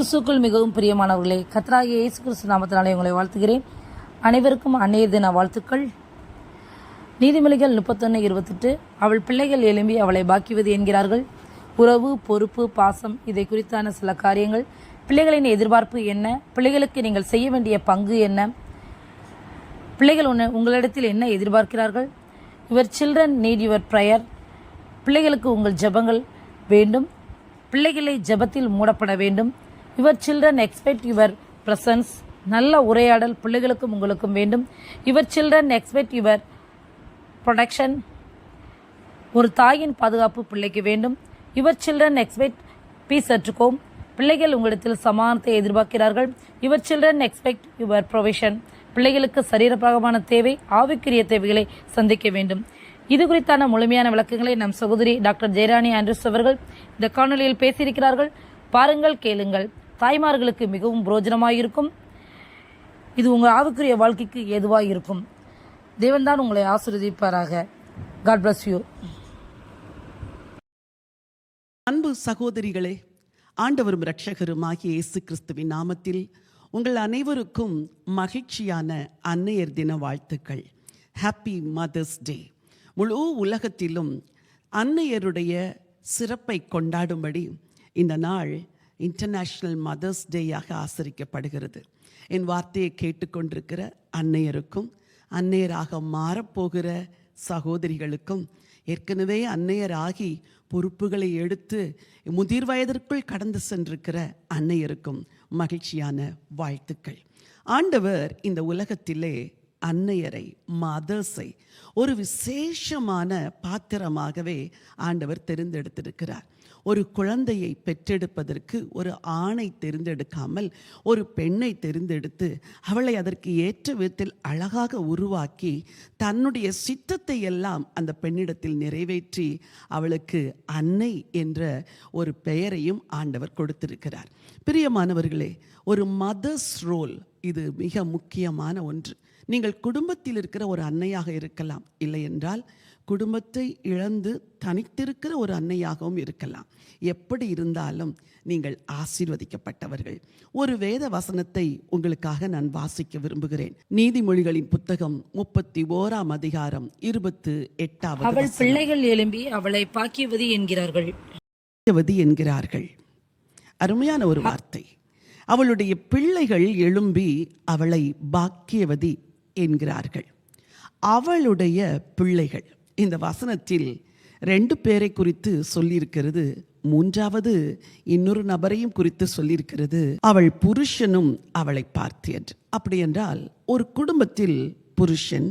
கிறிஸ்துக்குள் மிகவும் பிரியமானவர்களே, கர்த்தராகிய இயேசு கிறிஸ்து நாமத்தினாலே உங்களை வாழ்த்துகிறேன். அனைவருக்கும் அன்னையர் தின வாழ்த்துக்கள். நீதிமொழிகள் 31:28 அவள் பிள்ளைகள் எழும்பி அவளை பாக்கியவது என்கிறார்கள். உறவு, பொறுப்பு, பாசம் இதை குறித்தான சில காரியங்கள். பிள்ளைகளின் எதிர்பார்ப்பு என்ன? பிள்ளைகளுக்கு நீங்கள் செய்ய வேண்டிய பங்கு என்ன? பிள்ளைகள் உங்களிடத்தில் என்ன எதிர்பார்க்கிறார்கள்? Your children need your prayer. பிள்ளைகளுக்கு உங்கள் ஜெபங்கள் வேண்டும். பிள்ளைகளை ஜெபத்தில் மூடப்பட வேண்டும். Your children expect your presence. நல்ல உரையாடல் பிள்ளைகளுக்கும் உங்களுக்கும் வேண்டும். Your children expect your protection. ஒரு தாயின் பாதுகாப்பு பிள்ளைக்கு வேண்டும். Your children expect peace at home. பிள்ளைகள் உங்களிடத்தில் சமாதானத்தை எதிர்பார்க்கிறார்கள். Your children expect your provision. பிள்ளைகளுக்கு சரீரப்பிரகமான தேவை, ஆவிக்குரிய தேவைகளை சந்திக்க வேண்டும். இது குறித்தான முழுமையான விளக்கங்களை நம் சகோதரி டாக்டர் ஜெயராணி ஆண்ட்ரூஸ் அவர்கள் இந்த காணொலியில் பேசியிருக்கிறார்கள். பாருங்கள், கேளுங்கள். தாய்மார்களுக்கு மிகவும் பிரோஜனமாயிருக்கும். இது உங்கள் ஆவிக்குரிய வாழ்க்கைக்கு ஏதுவாக இருக்கும். தேவன்தான் உங்களை ஆசீர்வதிப்பாராக. God bless you. அன்பு சகோதரிகளே, ஆண்டவரும் இரட்சகருமாகிய இயேசு கிறிஸ்துவின் நாமத்தில் உங்கள் அனைவருக்கும் மகிழ்ச்சியான அன்னையர் தின வாழ்த்துக்கள். Happy mother's day. முழு உலகத்திலும் அன்னையருடைய சிறப்பை கொண்டாடும்படி இந்த நாள் இன்டர்நேஷ்னல் மதர்ஸ் டேயாக ஆசரிக்கப்படுகிறது. என் வார்த்தையை கேட்டுக்கொண்டிருக்கிற அன்னையருக்கும், அன்னையராக மாறப்போகிற சகோதரிகளுக்கும், ஏற்கனவே அன்னையராகி பொறுப்புகளை எடுத்து முதிர் வயதிற்குள் கடந்து சென்றிருக்கிற அன்னையருக்கும் மகிழ்ச்சியான வாழ்த்துக்கள். ஆண்டவர் இந்த உலகத்திலே அன்னையரை, மதர்ஸை ஒரு விசேஷமான பாத்திரமாகவே ஆண்டவர் தெரிந்தெடுத்திருக்கிறார். ஒரு குழந்தையை பெற்றெடுப்பதற்கு ஒரு ஆணை தெரிந்தெடுக்காமல் ஒரு பெண்ணை தெரிந்தெடுத்து அவளை அதற்கு ஏற்ற விதத்தில் அழகாக உருவாக்கி தன்னுடைய சித்தத்தை எல்லாம் அந்த பெண்ணிடத்தில் நிறைவேற்றி அவளுக்கு அன்னை என்ற ஒரு பெயரையும் ஆண்டவர் கொடுத்திருக்கிறார். பிரியமானவர்களே, ஒரு மதர்ஸ் ரோல் இது மிக முக்கியமான ஒன்று. நீங்கள் குடும்பத்தில் இருக்கிற ஒரு அன்னையாக இருக்கலாம், இல்லை என்றால் குடும்பத்தை இழந்து தனித்திருக்கிற ஒரு அன்னையாகவும் இருக்கலாம். எப்படி இருந்தாலும் நீங்கள் ஆசீர்வதிக்கப்பட்டவர்கள். ஒரு வேத வசனத்தை உங்களுக்காக நான் வாசிக்க விரும்புகிறேன். நீதிமொழிகளின் புத்தகம் 31 அதிகாரம் 28. அவள் பிள்ளைகள் எழும்பி அவளை பாக்கியவதி என்கிறார்கள். என்கிறார்கள். அருமையான ஒரு வார்த்தை. அவளுடைய பிள்ளைகள் எழும்பி அவளை பாக்கியவதி என்கிறார்கள். அவளுடைய பிள்ளைகள். இந்த வசனத்தில் 2 பேரை குறித்து சொல்லியிருக்கிறது. மூன்றாவது இன்னொரு நபரையும் குறித்து சொல்லியிருக்கிறது. அவள் புருஷனும் அவளை பார்த்து என்று. அப்படி என்றால் ஒரு குடும்பத்தில் புருஷன்,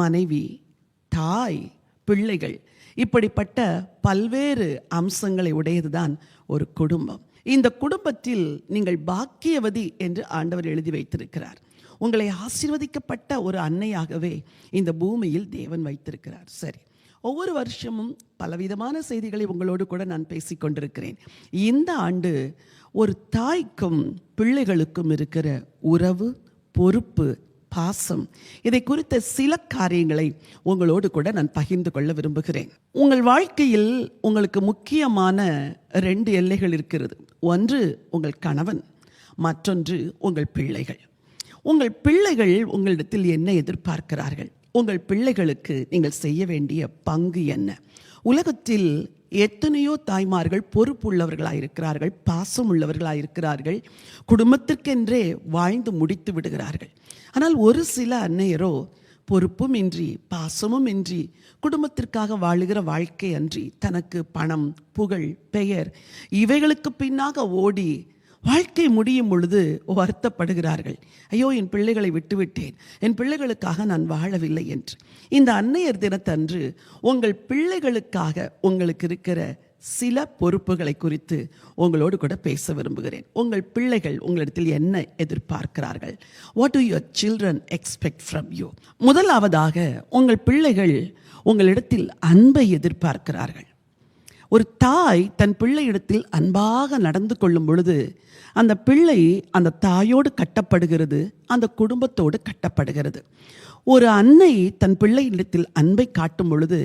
மனைவி, தாய், பிள்ளைகள் இப்படிப்பட்ட பல்வேறு அம்சங்களை உடையதுதான் ஒரு குடும்பம். இந்த குடும்பத்தில் நீங்கள் பாக்கியவதி என்று ஆண்டவர் எழுதி வைத்திருக்கிறார். உங்களை ஆசீர்வதிக்கப்பட்ட ஒரு அன்னையாகவே இந்த பூமியில் தேவன் வைத்திருக்கிறார். சரி, ஒவ்வொரு வருஷமும் பலவிதமான செய்திகளை உங்களோடு கூட நான் பேசிக்கொண்டிருக்கிறேன். இந்த ஆண்டு ஒரு தாய்க்கும் பிள்ளைகளுக்கும் இருக்கிற உறவு, பொறுப்பு, பாசம் இதை குறித்த சில காரியங்களை உங்களோடு கூட நான் பகிர்ந்து கொள்ள விரும்புகிறேன். உங்கள் வாழ்க்கையில் உங்களுக்கு முக்கியமான 2 எல்லைகள் இருக்கிறது. ஒன்று உங்கள் கணவன், மற்றொன்று உங்கள் பிள்ளைகள். உங்கள் பிள்ளைகள் உங்களிடத்தில் என்ன எதிர்பார்க்கிறார்கள்? உங்கள் பிள்ளைகளுக்கு நீங்கள் செய்ய வேண்டிய பங்கு என்ன? உலகத்தில் எத்தனையோ தாய்மார்கள் பொறுப்புள்ளவர்களாயிருக்கிறார்கள், பாசம் உள்ளவர்களாயிருக்கிறார்கள், குடும்பத்திற்கென்றே வாழ்ந்து முடித்து விடுகிறார்கள். ஆனால் ஒரு சில அன்னையரோ பொறுப்பும் இன்றி, பாசமும் இன்றி, குடும்பத்திற்காக வாழுகிற வாழ்க்கை அன்றி, தனக்கு பணம், புகழ், பெயர் இவைகளுக்கு பின்னாக ஓடி வாழ்க்கை முடியும் பொழுது வருத்தப்படுகிறார்கள். ஐயோ, என் பிள்ளைகளை விட்டுவிட்டேன், என் பிள்ளைகளுக்காக நான் வாழவில்லை என்று. இந்த அன்னையர் தினத்தன்று உங்கள் பிள்ளைகளுக்காக உங்களுக்கு இருக்கிற சில பொறுப்புகளை குறித்து உங்களோடு கூட பேச விரும்புகிறேன். உங்கள் பிள்ளைகள் உங்களிடத்தில் என்ன எதிர்பார்க்கிறார்கள்? What to your children expect from you? முதலாவதாக உங்கள் பிள்ளைகள் உங்களிடத்தில் அன்பை எதிர்பார்க்கிறார்கள். ஒரு தாய் தன் பிள்ளையிடத்தில் அன்பாக நடந்து கொள்ளும் பொழுது அந்த பிள்ளை அந்த தாயோடு கட்டப்படுகிறது, அந்த குடும்பத்தோடு கட்டப்படுகிறது. ஒரு அன்னை தன் பிள்ளையிடத்தில் அன்பை காட்டும் பொழுது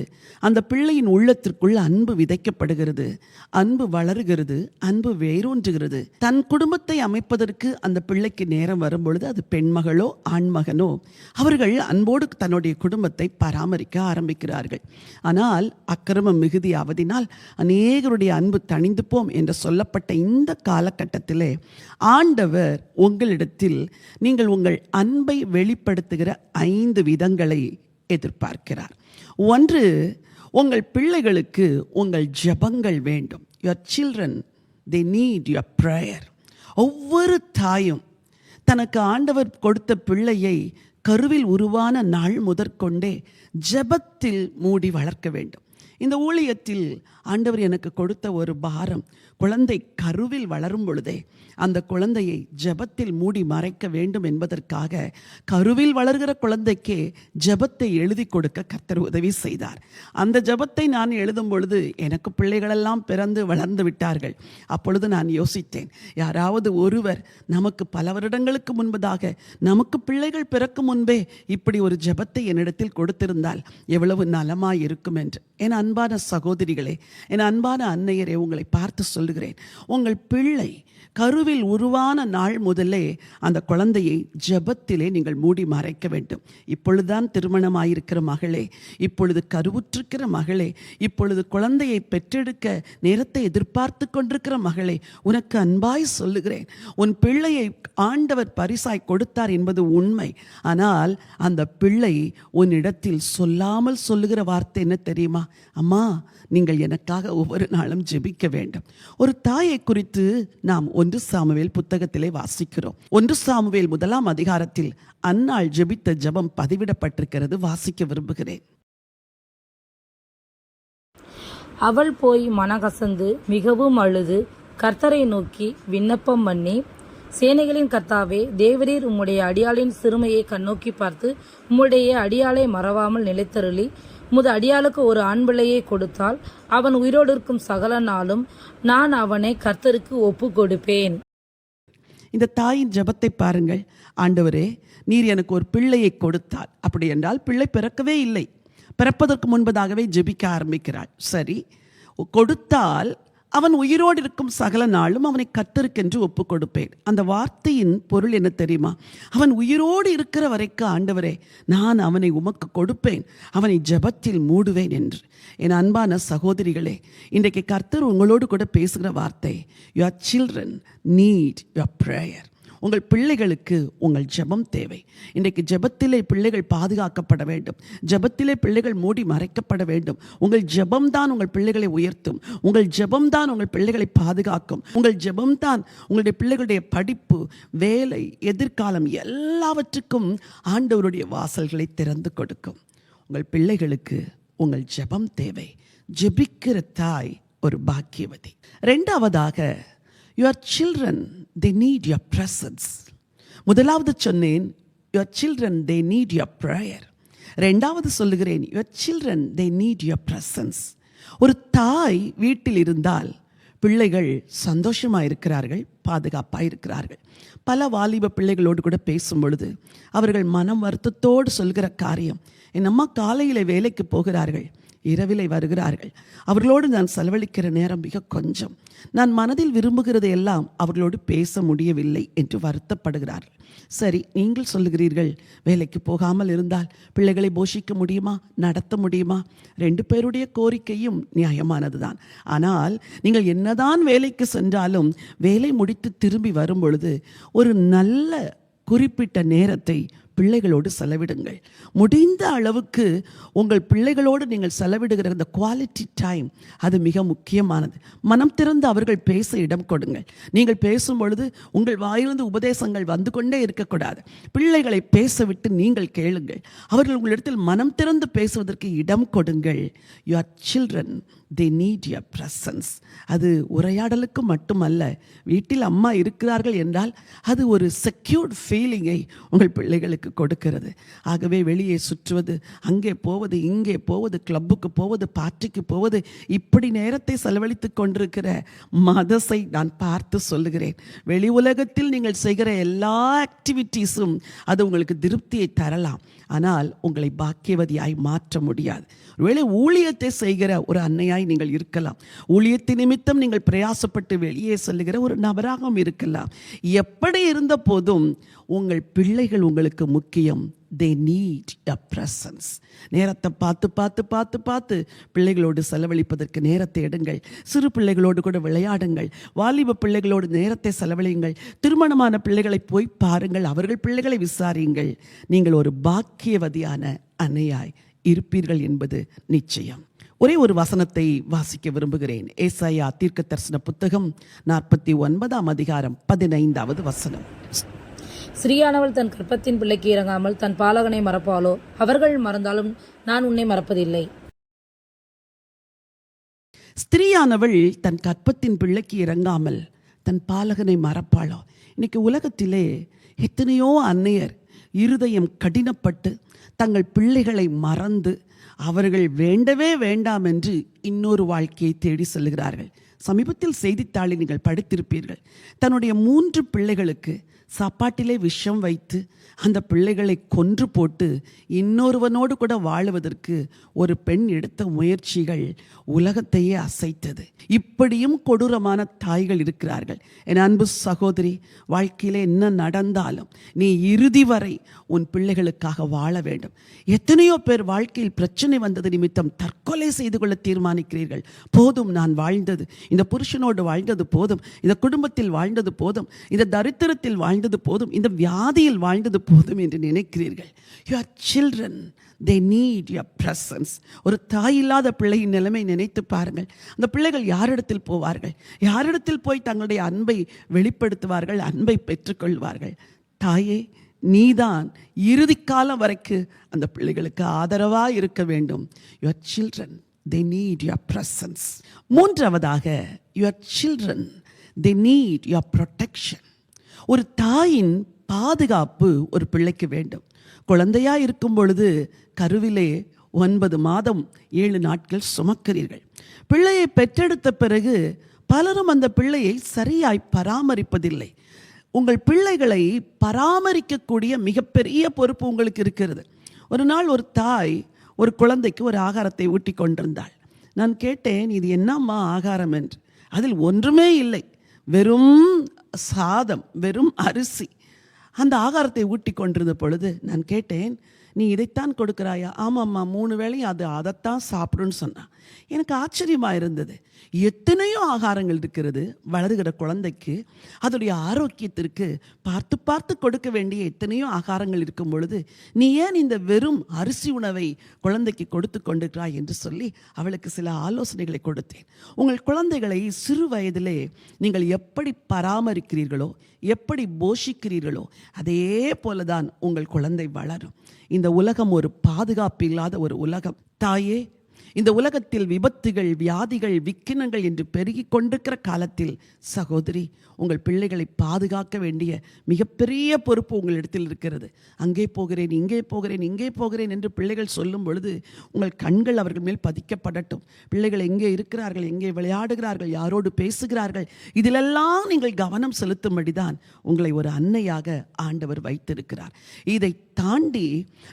அந்த பிள்ளையின் உள்ளத்திற்குள் அன்பு விதைக்கப்படுகிறது, அன்பு வளருகிறது, அன்பு வேரூன்றுகிறது. தன் குடும்பத்தை அமைப்பதற்கு அந்த பிள்ளைக்கு நேரம் வரும் பொழுது, அது பெண்மகளோ ஆண்மகனோ, அவர்கள் அன்போடு தன்னுடைய குடும்பத்தை பராமரிக்க ஆரம்பிக்கிறார்கள். ஆனால் அக்கிரமம் மிகுதியாவதினால் அநேகருடைய அன்பு தணிந்து போம் என்று சொல்லப்பட்ட இந்த காலகட்டத்திலே ஆண்டவர் உங்களிடத்தில் நீங்கள் உங்கள் அன்பை வெளிப்படுத்துகிற 5 விதங்களை எதிர்பார்க்கிறார். ஒன்று, உங்கள் பிள்ளைகளுக்கு உங்கள் ஜெபங்கள் வேண்டும். Your children, they need your prayer. ஒவ்வொரு தாயும் தனக்கு ஆண்டவர் கொடுத்த பிள்ளையை கருவில் உருவான நாள் முதற்கொண்டே ஜெபத்தில் மூடி வளர்க்க வேண்டும். இந்த ஊழியத்தில் ஆண்டவர் எனக்கு கொடுத்த ஒரு பாரம், குழந்தை கருவில் வளரும் பொழுதே அந்த குழந்தையை ஜெபத்தில் மூடி மறைக்க வேண்டும் என்பதற்காக கருவில் வளர்கிற குழந்தைக்கே ஜெபத்தை எழுதி கொடுக்க கர்த்தர் உதவி செய்தார். அந்த ஜெபத்தை நான் எழுதும் பொழுது எனக்கு பிள்ளைகளெல்லாம் பிறந்து வளர்ந்து விட்டார்கள். அப்பொழுது நான் யோசித்தேன், யாராவது ஒருவர் நமக்கு பல வருடங்களுக்கு முன்பதாக நமக்கு பிள்ளைகள் பிறக்கும் முன்பே இப்படி ஒரு ஜெபத்தை என்னிடத்தில் கொடுத்திருந்தால் எவ்வளவு நலமாய் இருக்கும் என்று. என் அன்பான சகோதரிகளே, என் அன்பான அன்னையரே, உங்களை பார்த்து சொல்லுகிறேன், உங்கள் பிள்ளை கருவில் உருவான நாள் முதலே அந்த குழந்தையை ஜெபத்திலே நீங்கள் மூடி மறைக்க வேண்டும். இப்பொழுதுதான் திருமணமாயிருக்கிற மகளே, இப்பொழுது கருவுற்றிருக்கிற மகளே, இப்பொழுது குழந்தையை பெற்றெடுக்க நேரத்தை எதிர்பார்த்து கொண்டிருக்கிற மகளே, உனக்கு அன்பாய் சொல்லுகிறேன், உன் பிள்ளையை ஆண்டவர் பரிசாய் கொடுத்தார் என்பது உண்மை. ஆனால் அந்த பிள்ளை உன்னிடத்தில் சொல்லாமல் சொல்லுகிற வார்த்தை என்ன தெரியுமா? அம்மா, நீங்கள் எனக்காக ஒவ்வொரு நாளும் ஜெபிக்க வேண்டும். ஒரு தாயை குறித்து நாம் 1 சாமுவேல் புத்தகத்திலே வாசிக்கிறோம். 1 சாமுவேல் 1ஆம் அதிகாரத்தில் அன்னாள் ஜெபித்த ஜெபம் பதிவிடப்பட்டிருக்கிறது. வாசிக்க விரும்புகிறேன். அவள் போய் மனகசந்து மிகவும் அழுது கர்த்தரை நோக்கி விண்ணப்பம் பண்ணி, சேனைகளின் கர்த்தாவே, தேவரீர் உம்முடைய அடியாளின் சிறுமையை கண்ணோக்கி பார்த்து உம்முடைய அடியாளை மறவாமல் நிலைத்தருளி உமது அடியாளுக்கு ஒரு ஆண் பிள்ளையை கொடுத்தால் அவன் உயிரோடு இருக்கும் சகல நாளும் நான் அவனை கர்த்தருக்கு ஒப்பு கொடுப்பேன். இந்த தாயின் ஜெபத்தை பாருங்கள். ஆண்டவரே, நீர் எனக்கு ஒரு பிள்ளையை கொடுத்தால், அப்படி என்றால் பிள்ளை பிறக்கவே இல்லை, பிறப்பதற்கு முன்பதாகவே ஜெபிக்க ஆரம்பிக்கிறாள். சரி, கொடுத்தால் அவன் உயிரோடு இருக்கும் சகல நாளும் அவனை கர்த்தருக்கென்று ஒப்பு கொடுப்பேன். அந்த வார்த்தையின் பொருள் என்ன தெரியுமா? அவன் உயிரோடு இருக்கிற வரைக்கும் ஆண்டவரே, நான் அவனை உமக்கு கொடுப்பேன், அவனை ஜெபத்தில் மூடுவேன் என்று. என் அன்பான சகோதரிகளே, இன்றைக்கு கர்த்தர் உங்களோடு கூட பேசுகிற வார்த்தை, your children need your prayer. உங்கள் பிள்ளைகளுக்கு உங்கள் ஜெபம் தேவை. இன்றைக்கு ஜெபத்திலே பிள்ளைகள் பாதுகாக்கப்பட வேண்டும், ஜெபத்திலே பிள்ளைகள் மூடி மறைக்கப்பட வேண்டும். உங்கள் ஜெபம்தான் உங்கள் பிள்ளைகளை உயர்த்தும், உங்கள் ஜெபம்தான் உங்கள் பிள்ளைகளை பாதுகாக்கும், உங்கள் ஜெபம்தான் உங்களுடைய பிள்ளைகளுடைய படிப்பு, வேலை, எதிர்காலம் எல்லாவற்றுக்கும் ஆண்டவருடைய வாசல்களை திறந்து கொடுக்கும். உங்கள் பிள்ளைகளுக்கு உங்கள் ஜெபம் தேவை. ஜெபிக்கிற தாய் ஒரு பாக்கியவதி. 2வதாக, your children, they need your presence. முதலாவது சொன்னேன், your children, they need your prayer. 2வது சொல்லுகிறேன், your children, they need your presence. ஒரு தாய் வீட்டில் இருந்தால் பிள்ளைகள் சந்தோஷமாக இருக்கிறார்கள், பாதுகாப்பாக இருக்கிறார்கள். பல வாலிப பிள்ளைகளோடு கூட பேசும் பொழுது அவர்கள் மனம் வருத்தத்தோடு சொல்கிற காரியம், என் அம்மா காலையில் வேலைக்கு போகிறார்கள், இரவிலே வருகிறார்கள், அவர்களோடு நான் செலவழிக்கிற நேரம் மிக கொஞ்சம், நான் மனதில் விரும்புகிறது எல்லாம் அவர்களோடு பேச முடியவில்லை என்று வருத்தப்படுகிறார்கள். சரி, நீங்கள் சொல்லுகிறீர்கள், வேலைக்கு போகாமல் இருந்தால் பிள்ளைகளை போஷிக்க முடியுமா, நடத்த முடியுமா? 2 பேருடைய கோரிக்கையும் நியாயமானது தான். ஆனால் நீங்கள் என்னதான் வேலைக்கு சென்றாலும் வேலை முடித்து திரும்பி வரும் பொழுது ஒரு நல்ல குறிப்பிட்ட நேரத்தை பிள்ளைகளோடு செலவிடுங்கள். முடிந்த அளவுக்கு உங்கள் பிள்ளைகளோடு நீங்கள் செலவிடுகிற அந்த குவாலிட்டி டைம், அது மிக முக்கியமானது. மனம் திறந்து அவர்கள் பேச இடம் கொடுங்கள். நீங்கள் பேசும் பொழுது உங்கள் வாயிலிருந்து உபதேசங்கள் வந்து கொண்டே இருக்கக்கூடாது. பிள்ளைகளை பேச விட்டு நீங்கள் கேளுங்கள். அவர்கள் உங்களிடத்தில் மனம் திறந்து பேசுவதற்கு இடம் கொடுங்கள். your children, they need your presence. அது உரையாடலுக்கு மட்டுமல்ல, வீட்டில் அம்மா இருக்கிறார்கள் என்றால் அது ஒரு செக்யூர்ட் ஃபீலிங்கை உங்கள் பிள்ளைகளுக்கு பிள்ளைகளுக்கு கொடுக்கிறது. ஆகவே வெளியே சுற்றுவது, அங்கே போவது, இங்கே போவது, கிளப்புக்கு போவது, பார்ட்டிக்கு போவது, இப்படி நேரத்தை செலவழித்து கொண்டிருக்கிற மதர்ஸை நான் பார்த்து சொல்லுகிறேன், வெளி உலகத்தில் நீங்கள் செய்கிற எல்லா ஆக்டிவிட்டீஸும் அது உங்களுக்கு திருப்தியை தரலாம், ஆனால் உங்களை பாக்கியவதியாய் மாற்ற முடியாது. ஒருவேளை ஊழியத்தை செய்கிற ஒரு அன்னையாய் நீங்கள் இருக்கலாம், ஊழியத்தின் நிமித்தம் நீங்கள் பிரயாசப்பட்டு வெளியே செல்லுகிற ஒரு நபராகவும் இருக்கலாம். எப்படி இருந்த போதும் உங்கள் பிள்ளைகள் உங்களுக்கு முக்கியம். They need your presence. நேரத்தை பார்த்து பார்த்து பார்த்து பார்த்து பிள்ளைகளோடு செலவழிப்பதற்கு நேரத்தை எடுங்கள். சிறு பிள்ளைகளோடு கூட விளையாடுங்கள். வாலிப பிள்ளைகளோடு நேரத்தை செலவழியுங்கள். திருமணமான பிள்ளைகளை போய் பாருங்கள், அவர்கள் பிள்ளைகளை விசாரியுங்கள். நீங்கள் ஒரு பாக்கியவதியான அன்னையாய் இருப்பீர்கள் என்பது நிச்சயம். ஒரே ஒரு வசனத்தை வாசிக்க விரும்புகிறேன். ஏசாயா தீர்க்கதரிசன புத்தகம் 49ஆம் அதிகாரம் 15வது வசனம். ஸ்திரீயானவள் தன் கற்பத்தின் பிள்ளைக்கு இறங்காமல் தன் பாலகனை மறப்பாளோ? அவர்கள் மறந்தாலும் நான் உன்னை மறப்பதில்லை. ஸ்திரீயானவள் தன் கற்பத்தின் பிள்ளைக்கு இறங்காமல் தன் பாலகனை மறப்பாளோ? இன்னைக்கு உலகத்திலே எத்தனையோ அன்னையர் இருதயம் கடினப்பட்டு தங்கள் பிள்ளைகளை மறந்து அவர்கள் வேண்டவே வேண்டாம் என்று இன்னொரு வாழ்க்கையை தேடி செல்கிறார்கள். சமீபத்தில் செய்தித்தாளில் நீங்கள் படித்திருப்பீர்கள், தன்னுடைய 3 பிள்ளைகளுக்கு சாப்பாட்டிலே விஷம் வைத்து அந்த பிள்ளைகளை கொன்று போட்டு இன்னொருவனோடு கூட வாழுவதற்கு ஒரு பெண் எடுத்த முயற்சிகள் உலகத்தையே அசைத்தது. இப்படியும் கொடூரமான தாய்கள் இருக்கிறார்கள். என் அன்பு சகோதரி, வாழ்க்கையிலே என்ன நடந்தாலும் நீ இறுதி வரை உன் பிள்ளைகளுக்காக வாழ வேண்டும். எத்தனையோ பேர் வாழ்க்கையில் பிரச்சனை வந்தது நிமித்தம் தற்கொலை செய்து கொள்ள தீர்மானிக்கிறீர்கள். போதும், நான் வாழ்ந்தது, இந்த புருஷனோடு வாழ்ந்தது போதும், இந்த குடும்பத்தில் வாழ்ந்தது போதும், இந்த தரித்திரத்தில் வாழ்ந்தது போதும், இந்த வியாதியில் வாழ்ந்தது போதும் என்று நினைக்கிறீர்கள். Your children, they need your presence. ஒரு தாய் இல்லாத பிள்ளையின் நிலைமை நினைத்து பாருங்கள். அந்த பிள்ளைகள் யாரிடத்தில் போவார்கள்? யாரிடத்தில் போய் தங்களுடைய அன்பை வெளிப்படுத்துவார்கள், அன்பை பெற்றுக்கொள்வார்கள்? தாயே, நீதான் இறுதி காலம் வரைக்கும் அந்த பிள்ளைகளுக்கு ஆதரவாக இருக்க வேண்டும். Your children, they need your presence. மூன்றாவதாக, your children, they need your protection. ஒரு தாயின் பாதுகாப்பு ஒரு பிள்ளைக்கு வேண்டும். குழந்தையா இருக்கும் பொழுது கருவிலே 9 மாதம் 7 நாட்கள் சுமக்கிறீர்கள். பிள்ளையை பெற்றெடுத்த பிறகு பலரும் அந்த பிள்ளையை சரியாய் பராமரிப்பதில்லை. உங்கள் பிள்ளைகளை பராமரிக்கக்கூடிய மிகப்பெரிய பொறுப்பு உங்களுக்கு இருக்கிறது. ஒரு நாள் ஒரு தாய் ஒரு குழந்தைக்கு ஒரு ஆகாரத்தை ஊட்டி கொண்டிருந்தாள். நான் கேட்டேன், இது என்னம்மா ஆகாரம் என்று. அதில் ஒன்றுமே இல்லை, வெறும் சாதம், வெறும் அரிசி. அந்த ஆகாரத்தை ஊட்டி கொண்டிருந்த பொழுது நான் கேட்டேன், நீ இதைத்தான் கொடுக்கிறாயா? ஆமாம்மா, 3 வேளையும் அதைத்தான் சாப்பிடுன்னு சொன்னான். எனக்கு ஆச்சரியமாக இருந்தது. எத்தனையோ ஆகாரங்கள் இருக்கிறது வளருகிற குழந்தைக்கு, அதோடைய ஆரோக்கியத்திற்கு பார்த்து பார்த்து கொடுக்க வேண்டிய எத்தனையோ ஆகாரங்கள் இருக்கும் பொழுது நீ ஏன் இந்த வெறும் அரிசி உணவை குழந்தைக்கு கொடுத்து கொண்டிருக்கிறாய் என்று சொல்லி அவளுக்கு சில ஆலோசனைகளை கொடுத்தேன். உங்கள் குழந்தைகளை சிறு வயதிலே நீங்கள் எப்படி பராமரிக்கிறீர்களோ, எப்படி போஷிக்கிறீர்களோ, அதே போலதான் உங்கள் குழந்தை வளரும். இந்த உலகம் ஒரு பாதுகாப்பு இல்லாத ஒரு உலகம். தாயே, இந்த உலகத்தில் விபத்துகள், வியாதிகள், விக்கினங்கள் என்று பெருகி கொண்டிருக்கிற காலத்தில் சகோதரி, உங்கள் பிள்ளைகளை பாதுகாக்க வேண்டிய மிகப்பெரிய பொறுப்பு உங்களிடத்தில் இருக்கிறது. அங்கே போகிறேன், இங்கே போகிறேன், இங்கே போகிறேன் என்று பிள்ளைகள் சொல்லும் பொழுது உங்கள் கண்கள் அவர்கள் மேல் பதிக்கப்படட்டும். பிள்ளைகள் எங்கே இருக்கிறார்கள், எங்கே விளையாடுகிறார்கள், யாரோடு பேசுகிறார்கள், இதிலெல்லாம் நீங்கள் கவனம் செலுத்தும்படிதான் உங்களை ஒரு அன்னையாக ஆண்டவர் வைத்திருக்கிறார். இதை தாண்டி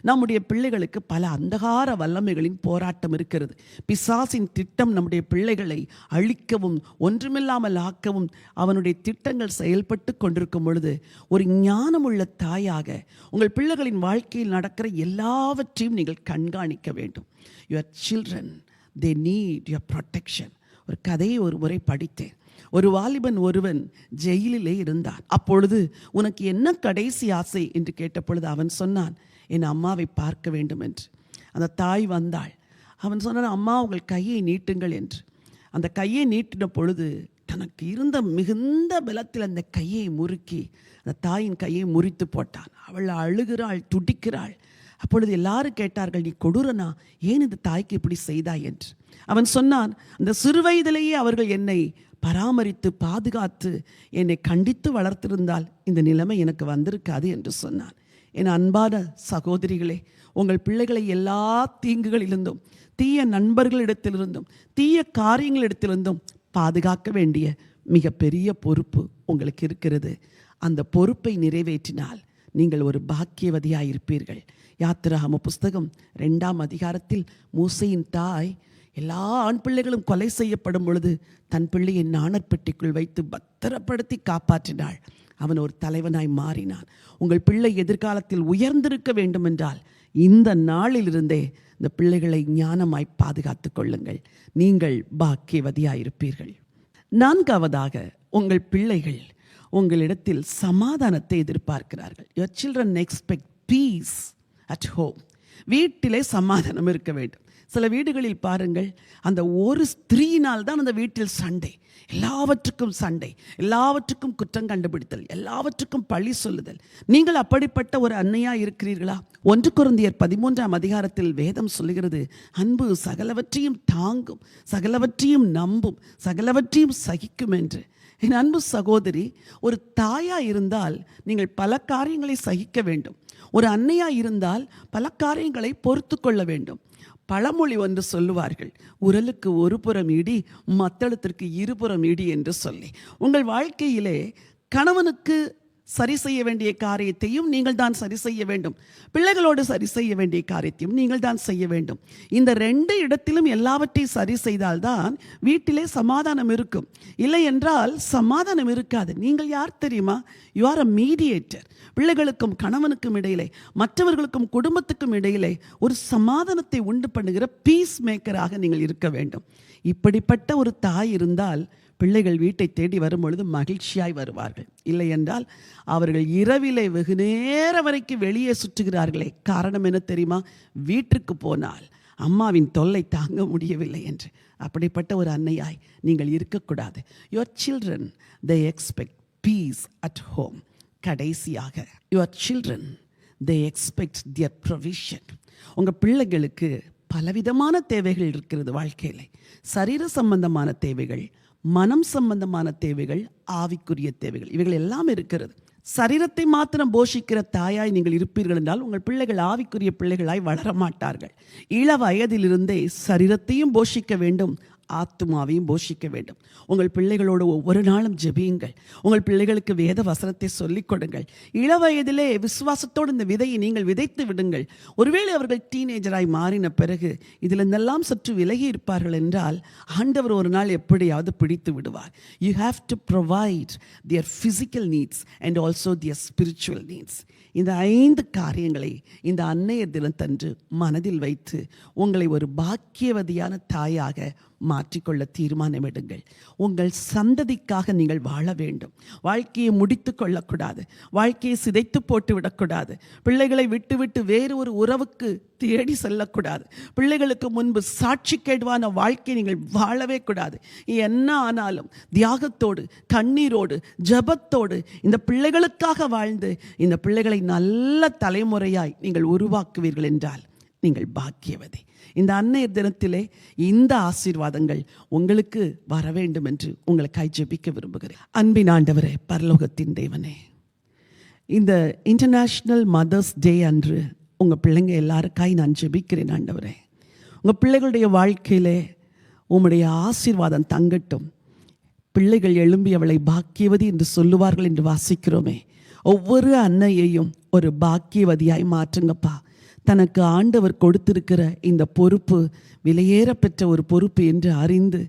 நம்முடைய பிள்ளைகளுக்கு பல அந்தகார வல்லமைகளின் போராட்டம் இருக்கிறது. பிசாசின் திட்டம் நம்முடைய பிள்ளைகளை அழிக்கவும் ஒன்றுமில்லாமல் ஆக்கவும் அவனுடைய திட்டங்கள் செயல்பட்டு கொண்டிருக்கும் பொழுது ஒரு ஞானமுள்ள தாயாக உங்கள் பிள்ளைகளின் வாழ்க்கையில் நடக்கிற எல்லாவற்றையும் நீங்கள் கண்காணிக்க வேண்டும். Your children, they need your protection. ஒரு கதையை ஒரு முறை படித்தேன். ஒரு வாலிபன் ஒருவன் ஜெயிலிலே இருந்தான். அப்பொழுது உனக்கு என்ன கடைசி ஆசை என்று கேட்டபொழுது அவன் சொன்னான், என் அம்மாவை பார்க்க வேண்டும் என்று. அந்த தாய் வந்தாள். அவன் சொன்னான், அம்மா உங்கள் கையை நீட்டுங்கள் என்று. அந்த கையை நீட்டின பொழுது தனக்கு இருந்த மிகுந்த பலத்தில் அந்த கையை முறுக்கி அந்த தாயின் கையை முறித்து போட்டான். அவள் அழுகிறாள், துடிக்கிறாள். அப்பொழுது எல்லாரும் கேட்டார்கள், நீ கொடூரனா, ஏன் இந்த தாய்க்கு இப்படி செய்தாய் என்று. அவன் சொன்னான், அந்த சிறு வயதிலேயே அவர்கள் என்னை பராமரித்து பாதுகாத்து என்னை கண்டித்து வளர்த்திருந்தால் இந்த நிலைமை எனக்கு வந்திருக்காது என்று சொன்னான். என் அன்பான சகோதரிகளே, உங்கள் பிள்ளைகளை எல்லா தீங்குகளிலிருந்தும், தீய நண்பர்களிடத்திலிருந்தும், தீய காரியங்களிடத்திலிருந்தும் பாதுகாக்க வேண்டிய மிகப்பெரிய பொறுப்பு உங்களுக்கு இருக்கிறது. அந்த பொறுப்பை நிறைவேற்றினால் நீங்கள் ஒரு பாக்கியவதியாக இருப்பீர்கள். யாத்திராகம புஸ்தகம் 2ஆம் அதிகாரத்தில் மூசையின் தாய் எல்லா ஆண் பிள்ளைகளும் கொலை செய்யப்படும் பொழுது தன் பிள்ளையை நாணற்பெட்டிக்குள் வைத்து பத்திரப்படுத்தி காப்பாற்றினாள். அவன் ஒரு தலைவனாய் மாறினான். உங்கள் பிள்ளை எதிர்காலத்தில் உயர்ந்திருக்க வேண்டும் என்றால் இந்த நாளிலிருந்தே இந்த பிள்ளைகளை ஞானமாய் பாதுகாத்து கொள்ளுங்கள். நீங்கள் பாக்கியவதியாயிருப்பீர்கள். 4ஆவதாக, உங்கள் பிள்ளைகள் உங்களிடத்தில் சமாதானத்தை எதிர்பார்க்கிறார்கள். Your children expect peace at home. வீட்டிலே சமாதானம் இருக்க வேண்டும். சில வீடுகளில் பாருங்கள், அந்த ஒரு ஸ்திரீயினால் தான் அந்த வீட்டில் சண்டை, எல்லாவற்றுக்கும் சண்டை, எல்லாவற்றுக்கும் குற்றம் கண்டுபிடித்தல், எல்லாவற்றுக்கும் பழி சொல்லுதல். நீங்கள் அப்படிப்பட்ட ஒரு அன்னையா இருக்கிறீர்களா? 1 கொரிந்தியர் 13ஆம் அதிகாரத்தில் வேதம் சொல்லுகிறது, அன்பு சகலவற்றையும் தாங்கும், சகலவற்றையும் நம்பும், சகலவற்றையும் சகிக்கும் என்று. என் அன்பு சகோதரி, ஒரு தாயா இருந்தால் நீங்கள் பல காரியங்களை சகிக்க வேண்டும். ஒரு அன்னையா இருந்தால் பல காரியங்களை பொறுத்து கொள்ள வேண்டும். பழமொழி ஒன்று சொல்லுவார்கள், உரலுக்கு ஒரு புறம் இடி, மத்தளத்திற்கு இருபுறம் இடி என்று சொல்லி. உங்கள் வாழ்க்கையிலே கணவனுக்கு சரி செய்ய வேண்டிய காரியத்தையும் நீங்கள் தான் சரி செய்ய வேண்டும். பிள்ளைகளோடு சரி செய்ய வேண்டிய காரியத்தையும் நீங்கள் தான் செய்ய வேண்டும். இந்த 2 இடத்திலும் எல்லாவற்றையும் சரி செய்தால்தான் வீட்டிலே சமாதானம் இருக்கும். இல்லை என்றால் சமாதானம் இருக்காது. நீங்கள் யார் தெரியுமா? You are a mediator. பிள்ளைகளுக்கும் கணவனுக்கும் இடையிலே, மற்றவர்களுக்கும் குடும்பத்துக்கும் இடையிலே ஒரு சமாதானத்தை உண்டு பண்ணுகிற பீஸ் மேக்கராக நீங்கள் இருக்க வேண்டும். இப்படிப்பட்ட ஒரு தாய் இருந்தால் பிள்ளைகள் வீட்டை தேடி வரும்பொழுது மகிழ்ச்சியாய் வருவார்கள். இல்லை என்றால் அவர்கள் இரவிலே வெகு நேரம் வரைக்கும் வெளியே சுற்றுகிறார்களே, காரணம் என்ன தெரியுமா? வீட்டிற்கு போனால் அம்மாவின் தொல்லை தாங்க முடியவில்லை என்று. அப்படிப்பட்ட ஒரு அன்னையாய் நீங்கள் இருக்கக்கூடாது. Your children they expect peace at home. கடைசியாக, your children they expect their provision. உங்கள் பிள்ளைகளுக்கு பலவிதமான தேவைகள் இருக்கிறது வாழ்க்கையில். சரீர சம்பந்தமான தேவைகள், மனம் சம்பந்தமான தேவைகள், ஆவிக்குரிய தேவைகள், இவைகள் எல்லாம் இருக்கிறது. சரீரத்தை மாத்திரம் போஷிக்கிற தாயாய் நீங்கள் இருப்பீர்கள் என்றால் உங்கள் பிள்ளைகள் ஆவிக்குரிய பிள்ளைகளாய் வளர மாட்டார்கள். இள வயதிலிருந்தே சரீரத்தையும் போஷிக்க வேண்டும், ஆத்துமாவையும் போஷிக்க வேண்டும். உங்கள் பிள்ளைகளோடு ஒவ்வொரு நாளும் ஜெபியுங்கள். உங்கள் பிள்ளைகளுக்கு வேத வசனத்தை சொல்லிக் கொடுங்கள். இளவயதிலே விசுவாசத்தோடு இந்த விதையை நீங்கள் விதைத்து விடுங்கள். ஒருவேளை அவர்கள் டீனேஜராய் மாறின பிறகு இதிலிருந்தெல்லாம் சற்று விலகி இருப்பார்கள் என்றால் ஆண்டவர் ஒரு நாள் எப்படியாவது பிடித்து விடுவார். You have to provide their physical needs and also their spiritual needs. இந்த 5 காரியங்களை இந்த அன்னையர் தினத்தன்று மனதில் வைத்து உங்களை ஒரு பாக்கியவதியான தாயாக மாற்றிக்கொள்ள தீர்மானமிடுங்கள். உங்கள் சந்ததிக்காக நீங்கள் வாழ வேண்டும். வாழ்க்கையை முடித்து கொள்ளக்கூடாது. வாழ்க்கையை சிதைத்து போட்டு விடக்கூடாது. பிள்ளைகளை விட்டு வேறு ஒரு உறவுக்கு தேடி செல்லக்கூடாது. பிள்ளைகளுக்கு முன்பு சாட்சிக்கேடுவான வாழ்க்கையை நீங்கள் வாழவே கூடாது. என்ன ஆனாலும் தியாகத்தோடு, கண்ணீரோடு, ஜபத்தோடு இந்த பிள்ளைகளுக்காக வாழ்ந்து இந்த பிள்ளைகளை நல்ல தலைமுறையாய் நீங்கள் உருவாக்குவீர்கள் என்றால் நீங்கள் பாக்கியவதி. இந்த அன்னையர் தினத்திலே இந்த ஆசீர்வாதங்கள் உங்களுக்கு வர வேண்டும் என்று உங்களுக்காய் ஜெபிக்க விரும்புகிறேன். அன்பின் ஆண்டவரே, பரலோகத்தின் தேவனே, இந்த இன்டர்நேஷ்னல் மதர்ஸ் டே அன்று உங்கள் பிள்ளைங்க எல்லாருக்காய் நான் ஜெபிக்கிறேன். ஆண்டவரே, உங்கள் பிள்ளைகளுடைய வாழ்க்கையிலே உம்முடைய ஆசீர்வாதம் தங்கட்டும். பிள்ளைகள் எழும்பி அவளை பாக்கியவதி என்று சொல்லுவார்கள் என்று வாசிக்கிறோமே, ஒவ்வொரு அன்னையையும் ஒரு பாக்கியவதியாய் மாற்றுங்கப்பா. தனக்கு ஆண்டவர் கொடுத்திருக்கிற இந்த பொறுப்பு விலையேற பெற்ற ஒரு பொறுப்பு என்று அறிந்து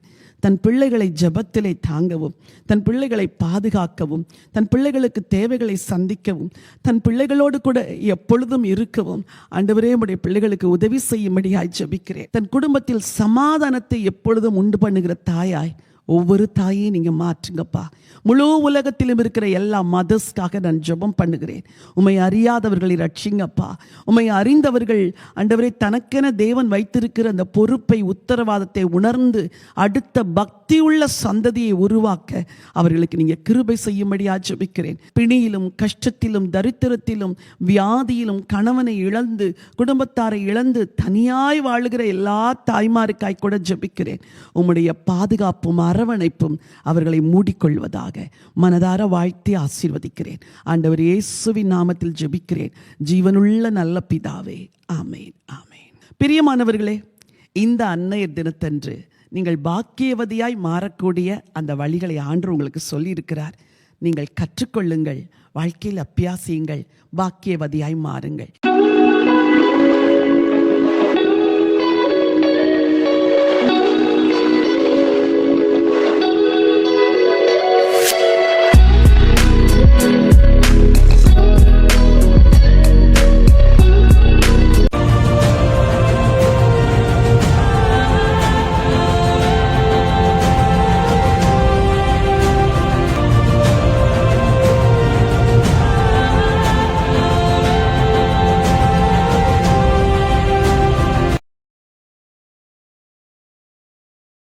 தன் பிள்ளைகளை ஜெபத்திலே தாங்கவும், தன் பிள்ளைகளை பாதுகாக்கவும், தன் பிள்ளைகளுக்கு தேவைகளை சந்திக்கவும், தன் பிள்ளைகளோடு கூட எப்பொழுதும் இருக்கவும் ஆண்டவரே உம்முடைய பிள்ளைகளுக்கு உதவி செய்யும்படியாய் ஜெபிக்கிறேன். தன் குடும்பத்தில் சமாதானத்தை எப்பொழுதும் உண்டு பண்ணுகிற தாயாய் ஒவ்வொரு தாயையும் நீங்கள் மாற்றுங்கப்பா. முழு உலகத்திலும் இருக்கிற எல்லா மதர்ஸ்க்காக நான் ஜெபம் பண்ணுகிறேன். உம்மை அறியாதவர்களை ரட்சிங்கப்பா. உம்மை அறிந்தவர்கள் ஆண்டவரே தனக்கென தேவன் வைத்திருக்கிற அந்த பொறுப்பை, உத்தரவாதத்தை உணர்ந்து அடுத்த பக்தியுள்ள சந்ததியை உருவாக்க அவர்களுக்கு நீங்கள் கிருபை செய்யும்படியா ஜெபிக்கிறேன். பிணியிலும், கஷ்டத்திலும், தரித்திரத்திலும், வியாதியிலும் கணவனை இழந்து, குடும்பத்தாரை இழந்து தனியாய் வாழுகிற எல்லா தாய்மாருக்காய் கூட ஜெபிக்கிறேன். உம்முடைய பாதுகாப்பும் அரவணைப்பும் அவர்களை மூடிக்கொள்வதாக மனதார வாழ்த்தி ஆசீர்வதிக்கிறேன். ஆண்டவர் இயேசுவின் நாமத்தில் ஜெபிக்கிறேன் ஜீவனுள்ள நல்ல பிதாவே, ஆமேன், ஆமேன். பிரியமானவர்களே, இந்த அன்னையர் தினத்தன்று நீங்கள் பாக்கியவதியாய் மாறக்கூடிய அந்த வழிகளை ஆண்டவர் உங்களுக்கு சொல்லியிருக்கிறார். நீங்கள் கற்றுக்கொள்ளுங்கள், வாழ்க்கையில் அபியாசியுங்கள், பாக்கியவதியாய் மாறுங்கள்.